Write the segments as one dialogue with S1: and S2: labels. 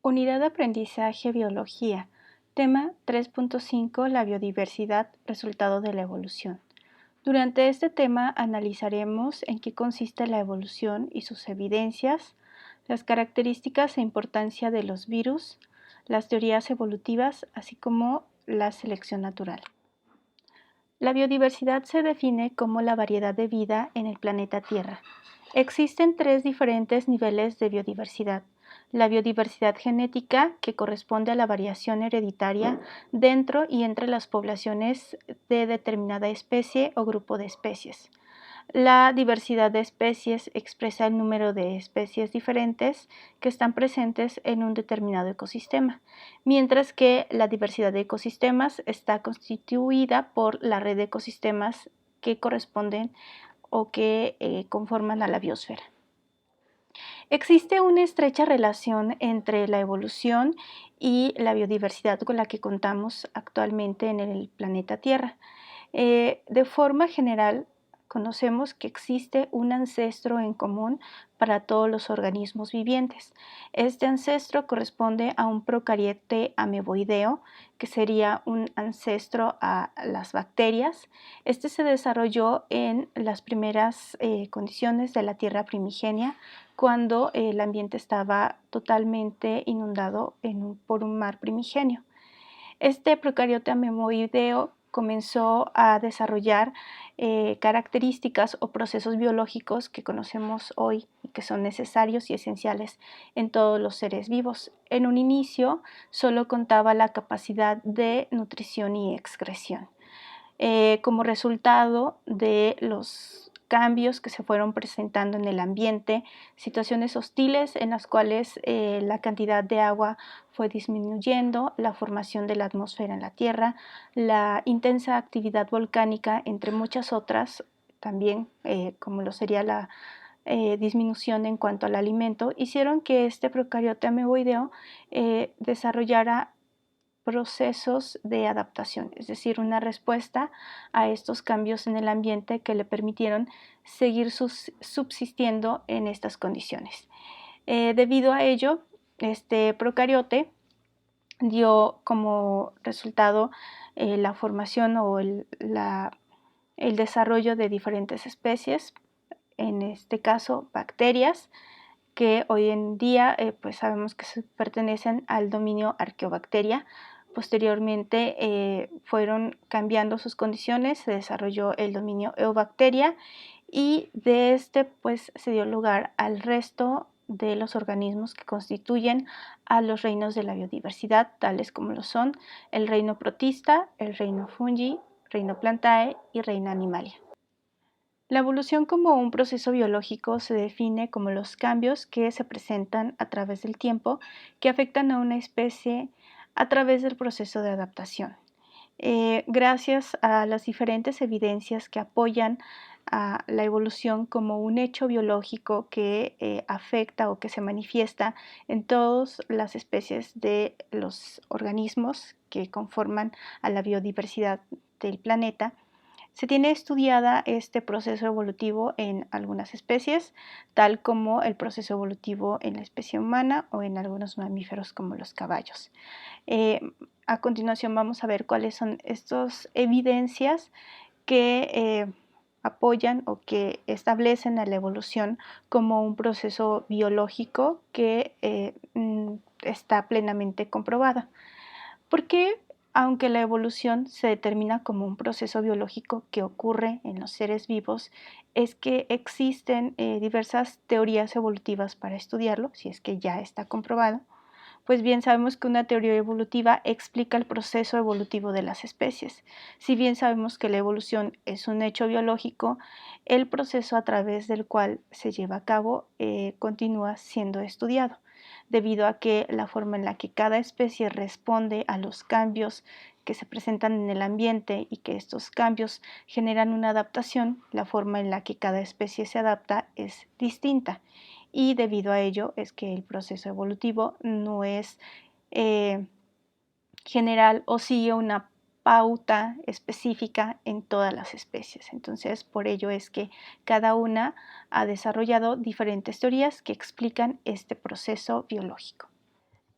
S1: Unidad de Aprendizaje Biología. Tema 3.5. La biodiversidad, resultado de la evolución. Durante este tema analizaremos en qué consiste la evolución y sus evidencias, las características e importancia de los virus, las teorías evolutivas, así como la selección natural. La biodiversidad se define como la variedad de vida en el planeta Tierra. Existen tres diferentes niveles de biodiversidad. La biodiversidad genética, que corresponde a la variación hereditaria dentro y entre las poblaciones de determinada especie o grupo de especies. La diversidad de especies expresa el número de especies diferentes que están presentes en un determinado ecosistema, mientras que la diversidad de ecosistemas está constituida por la red de ecosistemas que corresponden o que conforman a la biosfera. Existe una estrecha relación entre la evolución y la biodiversidad con la que contamos actualmente en el planeta Tierra. De forma general, conocemos que existe un ancestro en común para todos los organismos vivientes. Este ancestro corresponde a un procariote ameboideo, que sería un ancestro a las bacterias. Este se desarrolló en las primeras condiciones de la Tierra primigenia, cuando el ambiente estaba totalmente inundado por un mar primigenio. Este procariote ameboideo comenzó a desarrollar características o procesos biológicos que conocemos hoy y que son necesarios y esenciales en todos los seres vivos. En un inicio solo contaba la capacidad de nutrición y excreción. Como resultado de los cambios que se fueron presentando en el ambiente, situaciones hostiles en las cuales la cantidad de agua fue disminuyendo, la formación de la atmósfera en la Tierra, la intensa actividad volcánica, entre muchas otras, también como lo sería la disminución en cuanto al alimento, hicieron que este procariote ameboideo desarrollara procesos de adaptación, es decir, una respuesta a estos cambios en el ambiente que le permitieron seguir subsistiendo en estas condiciones. Debido a ello, este procariote dio como resultado la formación o el desarrollo de diferentes especies, en este caso bacterias, que hoy en día pues sabemos que pertenecen al dominio Archaeobacteria. Posteriormente fueron cambiando sus condiciones, se desarrolló el dominio Eubacteria y de este pues se dio lugar al resto de los organismos que constituyen a los reinos de la biodiversidad, tales como lo son el reino protista, el reino fungi, reino plantae y reino animalia. La evolución como un proceso biológico se define como los cambios que se presentan a través del tiempo que afectan a una especie a través del proceso de adaptación. Gracias a las diferentes evidencias que apoyan a la evolución como un hecho biológico que afecta o que se manifiesta en todas las especies de los organismos que conforman a la biodiversidad del planeta, se tiene estudiada este proceso evolutivo en algunas especies, tal como el proceso evolutivo en la especie humana o en algunos mamíferos como los caballos. A continuación vamos a ver cuáles son estas evidencias que apoyan o que establecen a la evolución como un proceso biológico que está plenamente comprobada. ¿Por qué? Aunque la evolución se determina como un proceso biológico que ocurre en los seres vivos, es que existen diversas teorías evolutivas para estudiarlo, si es que ya está comprobado. Pues bien, sabemos que una teoría evolutiva explica el proceso evolutivo de las especies. Si bien sabemos que la evolución es un hecho biológico, el proceso a través del cual se lleva a cabo continúa siendo estudiado, debido a que la forma en la que cada especie responde a los cambios que se presentan en el ambiente y que estos cambios generan una adaptación, la forma en la que cada especie se adapta es distinta. Y debido a ello es que el proceso evolutivo no es general o sigue una pauta específica en todas las especies. Entonces, por ello es que cada una ha desarrollado diferentes teorías que explican este proceso biológico.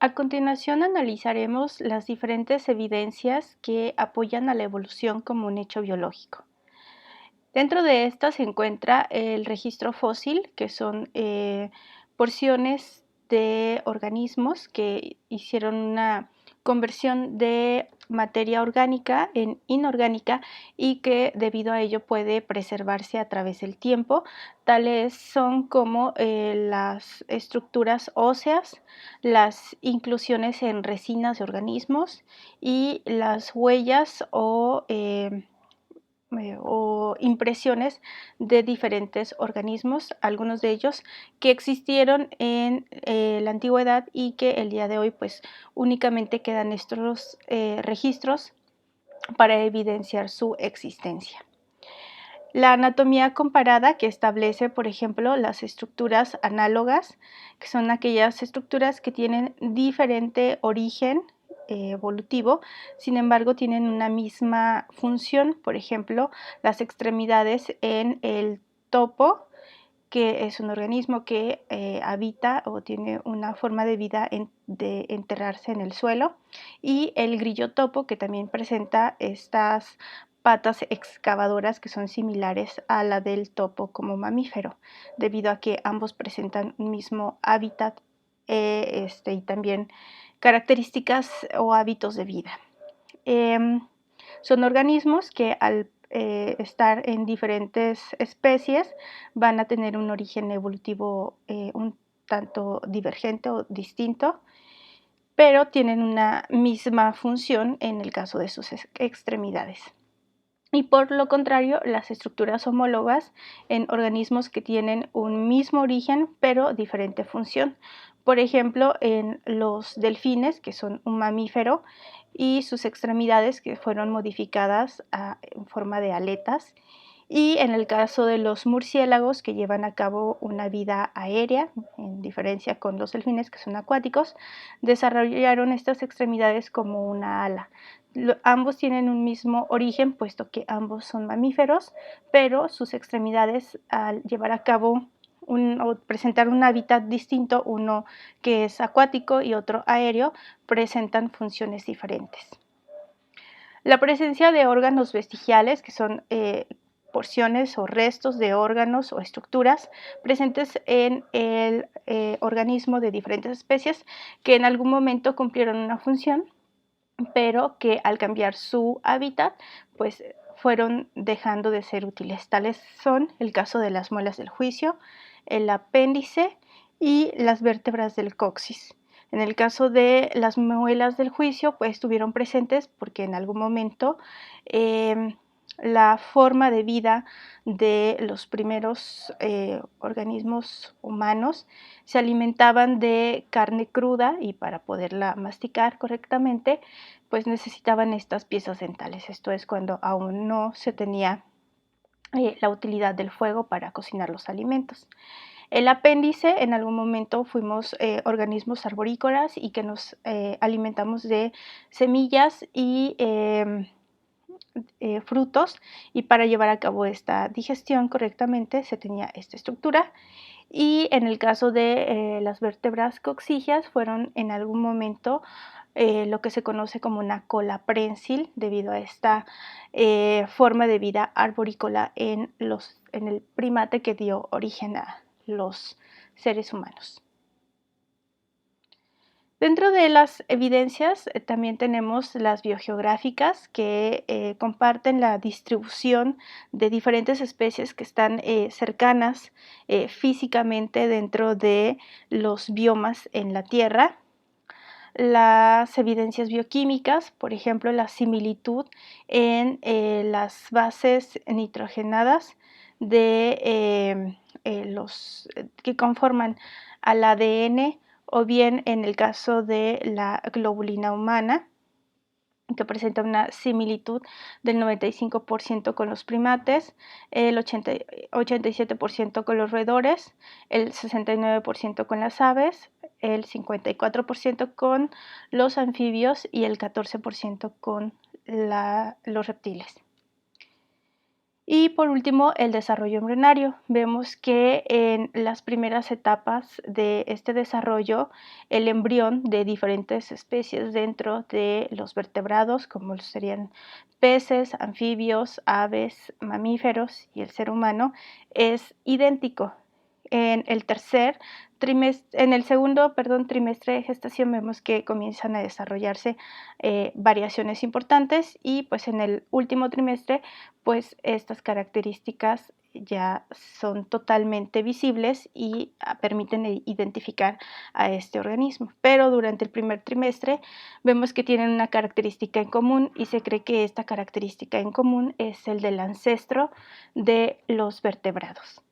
S1: A continuación analizaremos las diferentes evidencias que apoyan a la evolución como un hecho biológico. Dentro de esta se encuentra el registro fósil, que son porciones de organismos que hicieron una conversión de materia orgánica en inorgánica y que debido a ello puede preservarse a través del tiempo. Tales son como las estructuras óseas, las inclusiones en resinas de organismos y las huellas o impresiones de diferentes organismos, algunos de ellos que existieron en la antigüedad y que el día de hoy pues únicamente quedan estos registros para evidenciar su existencia. La anatomía comparada, que establece, por ejemplo, las estructuras análogas, que son aquellas estructuras que tienen diferente origen evolutivo, sin embargo tienen una misma función. Por ejemplo, las extremidades en el topo, que es un organismo que habita o tiene una forma de vida de enterrarse en el suelo, y el grillo topo, que también presenta estas patas excavadoras que son similares a la del topo como mamífero, debido a que ambos presentan un mismo hábitat y también características o hábitos de vida. Son organismos que al estar en diferentes especies van a tener un origen evolutivo un tanto divergente o distinto, pero tienen una misma función en el caso de sus extremidades. Y por lo contrario, las estructuras homólogas en organismos que tienen un mismo origen pero diferente función. Por ejemplo, en los delfines, que son un mamífero, y sus extremidades que fueron modificadas en forma de aletas. Y en el caso de los murciélagos, que llevan a cabo una vida aérea, en diferencia con los delfines que son acuáticos, desarrollaron estas extremidades como una ala. Ambos tienen un mismo origen, puesto que ambos son mamíferos, pero sus extremidades, al llevar a cabo o presentar un hábitat distinto, uno que es acuático y otro aéreo, presentan funciones diferentes. La presencia de órganos vestigiales, que son porciones o restos de órganos o estructuras presentes en el organismo de diferentes especies que en algún momento cumplieron una función, pero que al cambiar su hábitat, pues fueron dejando de ser útiles. Tales son el caso de las muelas del juicio, el apéndice y las vértebras del coxis. En el caso de las muelas del juicio, pues estuvieron presentes porque en algún momento la forma de vida de los primeros organismos humanos se alimentaban de carne cruda y para poderla masticar correctamente, pues necesitaban estas piezas dentales. Esto es cuando aún no se tenía la utilidad del fuego para cocinar los alimentos. El apéndice, en algún momento fuimos organismos arborícolas y que nos alimentamos de semillas y frutos, y para llevar a cabo esta digestión correctamente se tenía esta estructura. Y en el caso de las vértebras coxígeas fueron en algún momento lo que se conoce como una cola prensil, debido a esta forma de vida arborícola en el primate que dio origen a los seres humanos. Dentro de las evidencias también tenemos las biogeográficas, que comparten la distribución de diferentes especies que están cercanas físicamente dentro de los biomas en la Tierra. Las evidencias bioquímicas, por ejemplo, la similitud en las bases nitrogenadas de los que conforman al ADN, o bien en el caso de la globulina humana, que presenta una similitud del 95% con los primates, el 87% con los roedores, el 69% con las aves, el 54% con los anfibios y el 14% con los reptiles. Y por último, el desarrollo embrionario. Vemos que en las primeras etapas de este desarrollo, el embrión de diferentes especies dentro de los vertebrados, como serían peces, anfibios, aves, mamíferos y el ser humano, es idéntico. En el segundo trimestre de gestación vemos que comienzan a desarrollarse variaciones importantes y pues en el último trimestre pues estas características ya son totalmente visibles y permiten identificar a este organismo. Pero durante el primer trimestre vemos que tienen una característica en común y se cree que esta característica en común es el del ancestro de los vertebrados.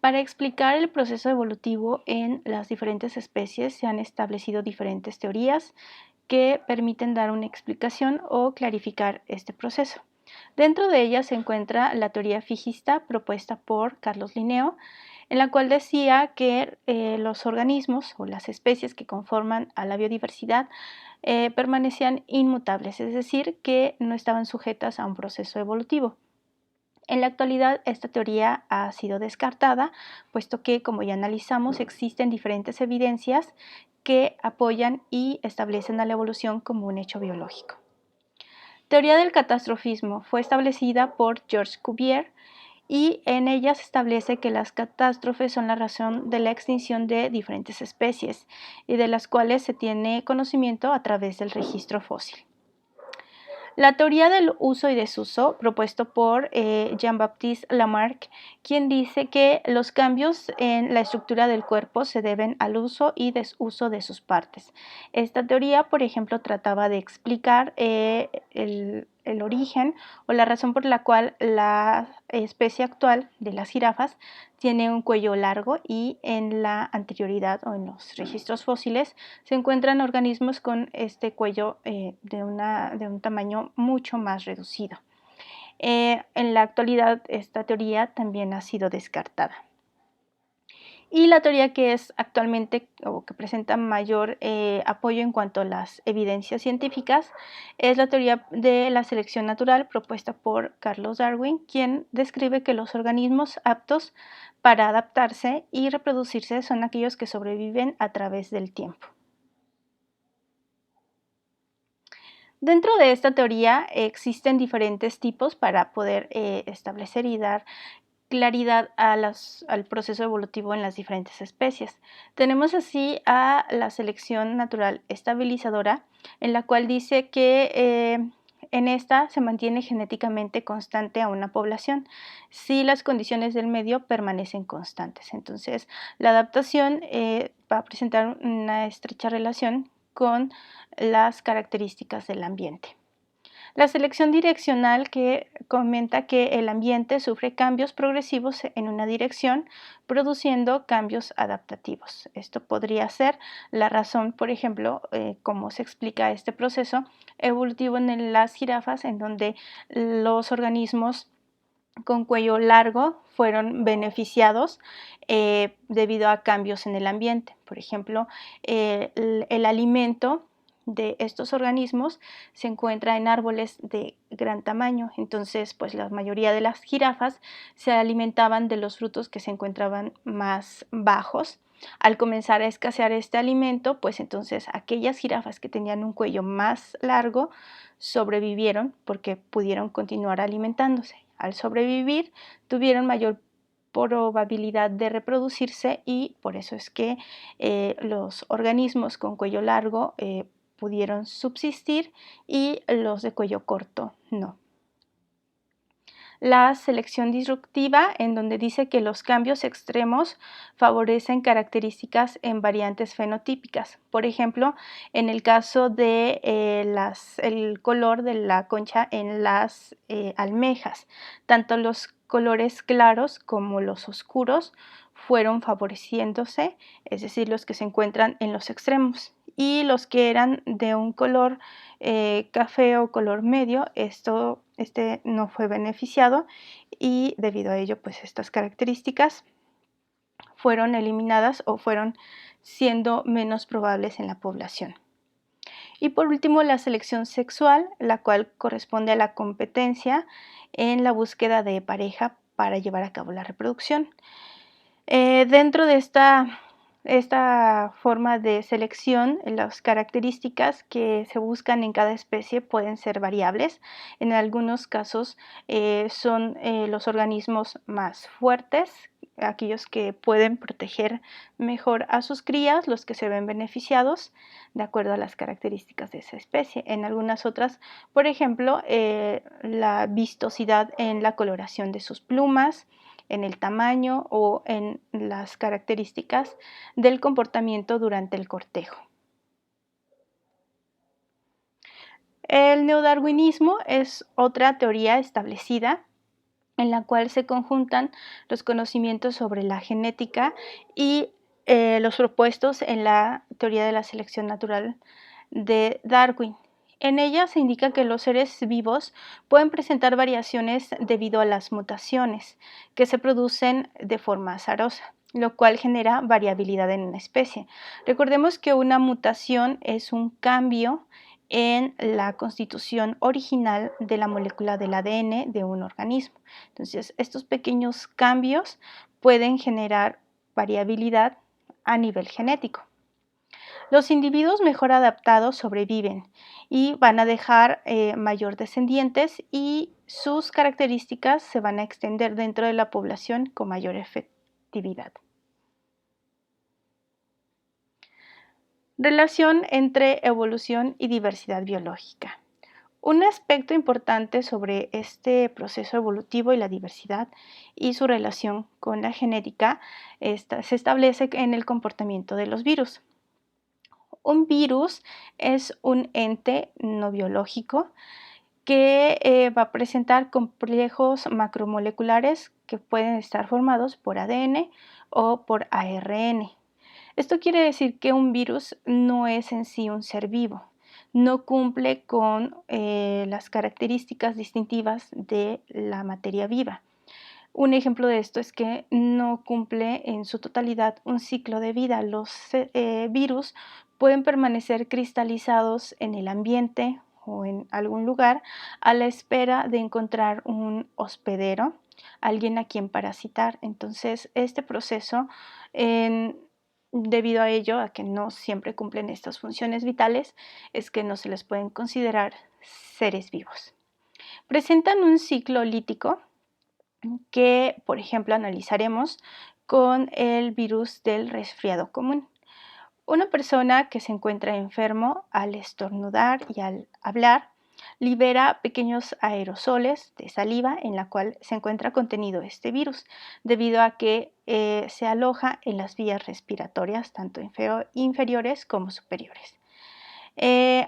S1: Para explicar el proceso evolutivo en las diferentes especies se han establecido diferentes teorías que permiten dar una explicación o clarificar este proceso. Dentro de ellas se encuentra la teoría fijista propuesta por Carlos Linneo, en la cual decía que los organismos o las especies que conforman a la biodiversidad permanecían inmutables, es decir, que no estaban sujetas a un proceso evolutivo. En la actualidad, esta teoría ha sido descartada, puesto que, como ya analizamos, existen diferentes evidencias que apoyan y establecen a la evolución como un hecho biológico. Teoría del catastrofismo fue establecida por Georges Cuvier y en ella se establece que las catástrofes son la razón de la extinción de diferentes especies y de las cuales se tiene conocimiento a través del registro fósil. La teoría del uso y desuso, propuesto por Jean-Baptiste Lamarck, quien dice que los cambios en la estructura del cuerpo se deben al uso y desuso de sus partes. Esta teoría, por ejemplo, trataba de explicar el origen o la razón por la cual la especie actual de las jirafas tiene un cuello largo y en la anterioridad o en los registros fósiles se encuentran organismos con este cuello de un tamaño mucho más reducido. En la actualidad esta teoría también ha sido descartada. Y la teoría que es actualmente o que presenta mayor apoyo en cuanto a las evidencias científicas es la teoría de la selección natural propuesta por Carlos Darwin, quien describe que los organismos aptos para adaptarse y reproducirse son aquellos que sobreviven a través del tiempo. Dentro de esta teoría existen diferentes tipos para poder establecer y dar claridad al proceso evolutivo en las diferentes especies. Tenemos así a la selección natural estabilizadora, en la cual dice que en esta se mantiene genéticamente constante a una población si las condiciones del medio permanecen constantes. Entonces, la adaptación va a presentar una estrecha relación con las características del ambiente. La selección direccional que comenta que el ambiente sufre cambios progresivos en una dirección, produciendo cambios adaptativos. Esto podría ser la razón, por ejemplo, cómo se explica este proceso evolutivo en las jirafas, en donde los organismos con cuello largo fueron beneficiados debido a cambios en el ambiente. Por ejemplo, el alimento de estos organismos se encuentra en árboles de gran tamaño, entonces pues la mayoría de las jirafas se alimentaban de los frutos que se encontraban más bajos. Al comenzar a escasear este alimento, pues entonces aquellas jirafas que tenían un cuello más largo sobrevivieron porque pudieron continuar alimentándose. Al sobrevivir, tuvieron mayor probabilidad de reproducirse y por eso es que los organismos con cuello largo pudieron subsistir y los de cuello corto no. La selección disruptiva, en donde dice que los cambios extremos favorecen características en variantes fenotípicas. Por ejemplo, en el caso de el color de la concha en las almejas, tanto los colores claros como los oscuros fueron favoreciéndose, es decir, los que se encuentran en los extremos, y los que eran de un color café o color medio, este no fue beneficiado y debido a ello pues estas características fueron eliminadas o fueron siendo menos probables en la población. Y por último, la selección sexual, la cual corresponde a la competencia en la búsqueda de pareja para llevar a cabo la reproducción. Dentro de esta forma de selección, las características que se buscan en cada especie pueden ser variables. En algunos casos son los organismos más fuertes, aquellos que pueden proteger mejor a sus crías, los que se ven beneficiados de acuerdo a las características de esa especie. En algunas otras, por ejemplo, la vistosidad en la coloración de sus plumas, en el tamaño o en las características del comportamiento durante el cortejo. El neodarwinismo es otra teoría establecida en la cual se conjuntan los conocimientos sobre la genética y los propuestos en la teoría de la selección natural de Darwin. En ella se indica que los seres vivos pueden presentar variaciones debido a las mutaciones que se producen de forma azarosa, lo cual genera variabilidad en una especie. Recordemos que una mutación es un cambio en la constitución original de la molécula del ADN de un organismo. Entonces, estos pequeños cambios pueden generar variabilidad a nivel genético. Los individuos mejor adaptados sobreviven y van a dejar mayor descendientes y sus características se van a extender dentro de la población con mayor efectividad. Relación entre evolución y diversidad biológica. Un aspecto importante sobre este proceso evolutivo y la diversidad y su relación con la genética se establece en el comportamiento de los virus. Un virus es un ente no biológico que va a presentar complejos macromoleculares que pueden estar formados por ADN o por ARN. Esto quiere decir que un virus no es en sí un ser vivo, no cumple con las características distintivas de la materia viva. Un ejemplo de esto es que no cumple en su totalidad un ciclo de vida. Los virus pueden permanecer cristalizados en el ambiente o en algún lugar a la espera de encontrar un hospedero, alguien a quien parasitar. Entonces, este proceso, debido a ello, a que no siempre cumplen estas funciones vitales, es que no se les pueden considerar seres vivos. Presentan un ciclo lítico que, por ejemplo, analizaremos con el virus del resfriado común. Una persona que se encuentra enfermo al estornudar y al hablar libera pequeños aerosoles de saliva en la cual se encuentra contenido este virus, debido a que se aloja en las vías respiratorias, tanto inferiores como superiores.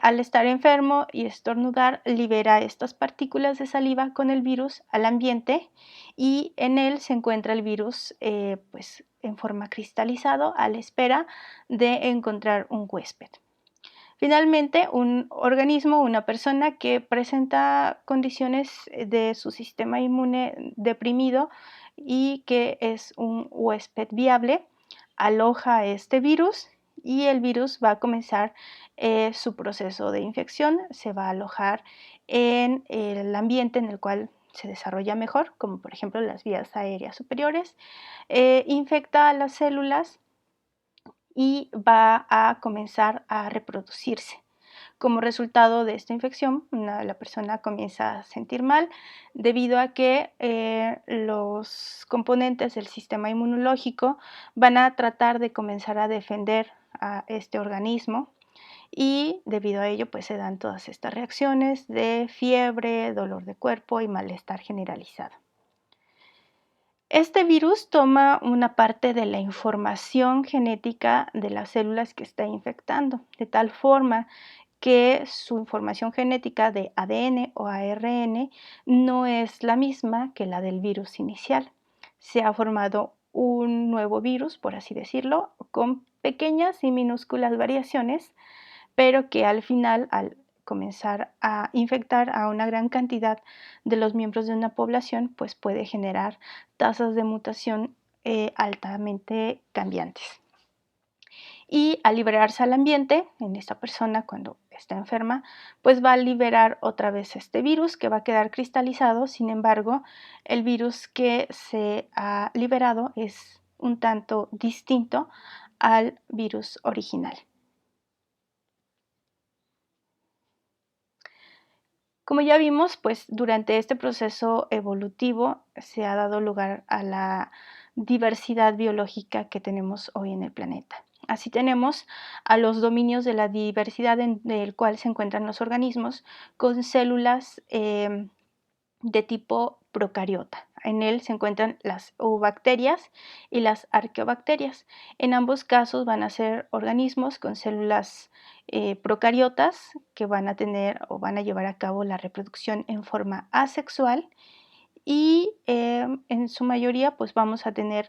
S1: Al estar enfermo y estornudar, libera estas partículas de saliva con el virus al ambiente y en él se encuentra el virus pues, en forma cristalizado a la espera de encontrar un huésped. Finalmente, un organismo, una persona que presenta condiciones de su sistema inmune deprimido y que es un huésped viable, aloja este virus y el virus va a comenzar su proceso de infección, se va a alojar en el ambiente en el cual se desarrolla mejor, como por ejemplo las vías aéreas superiores, infecta a las células y va a comenzar a reproducirse. Como resultado de esta infección, la persona comienza a sentir mal debido a que los componentes del sistema inmunológico van a tratar de comenzar a defender a este organismo y debido a ello pues se dan todas estas reacciones de fiebre, dolor de cuerpo y malestar generalizado. Este virus toma una parte de la información genética de las células que está infectando, de tal forma que su información genética de ADN o ARN no es la misma que la del virus inicial. Se ha formado un nuevo virus, por así decirlo, con pequeñas y minúsculas variaciones, pero que al final, al comenzar a infectar a una gran cantidad de los miembros de una población, pues puede generar tasas de mutación altamente cambiantes. y al liberarse al ambiente, en esta persona cuando está enferma, pues va a liberar otra vez este virus que va a quedar cristalizado. Sin embargo, el virus que se ha liberado es un tanto distinto al virus original. Como ya vimos, pues durante este proceso evolutivo se ha dado lugar a la diversidad biológica que tenemos hoy en el planeta. Así tenemos a los dominios de la diversidad en el cual se encuentran los organismos con células de tipo procariota. En él se encuentran las eubacterias y las arqueobacterias. En ambos casos van a ser organismos con células procariotas que van a tener o van a llevar a cabo la reproducción en forma asexual y en su mayoría pues vamos a tener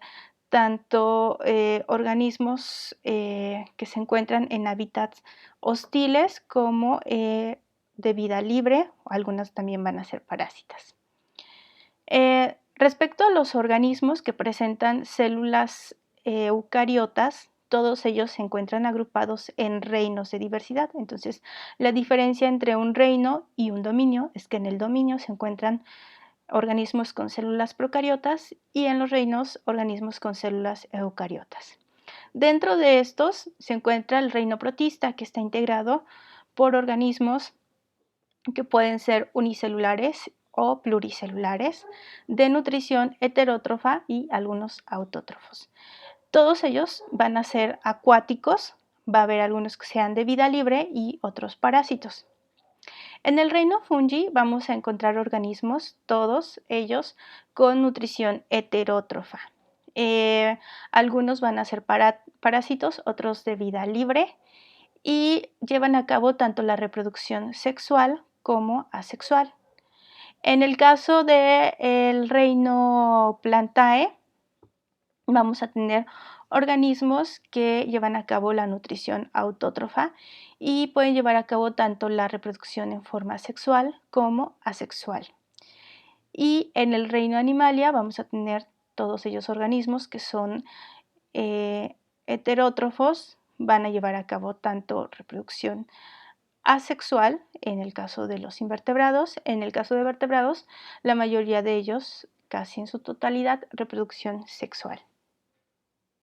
S1: tanto organismos que se encuentran en hábitats hostiles como de vida libre, algunas también van a ser parásitas. Respecto a los organismos que presentan células eucariotas, todos ellos se encuentran agrupados en reinos de diversidad. Entonces, la diferencia entre un reino y un dominio es que en el dominio se encuentran organismos con células procariotas y en los reinos organismos con células eucariotas. Dentro de estos se encuentra el reino protista, que está integrado por organismos que pueden ser unicelulares o pluricelulares, de nutrición heterótrofa y algunos autótrofos. Todos ellos van a ser acuáticos, va a haber algunos que sean de vida libre y otros parásitos. En el reino fungi vamos a encontrar organismos, todos ellos con nutrición heterótrofa. Algunos van a ser parásitos, otros de vida libre y llevan a cabo tanto la reproducción sexual como asexual. En el caso del reino Plantae, vamos a tener organismos que llevan a cabo la nutrición autótrofa y pueden llevar a cabo tanto la reproducción en forma sexual como asexual. Y en el reino Animalia vamos a tener todos ellos organismos que son heterótrofos, van a llevar a cabo tanto reproducción asexual en el caso de los invertebrados. En el caso de vertebrados, la mayoría de ellos, casi en su totalidad, reproducción sexual.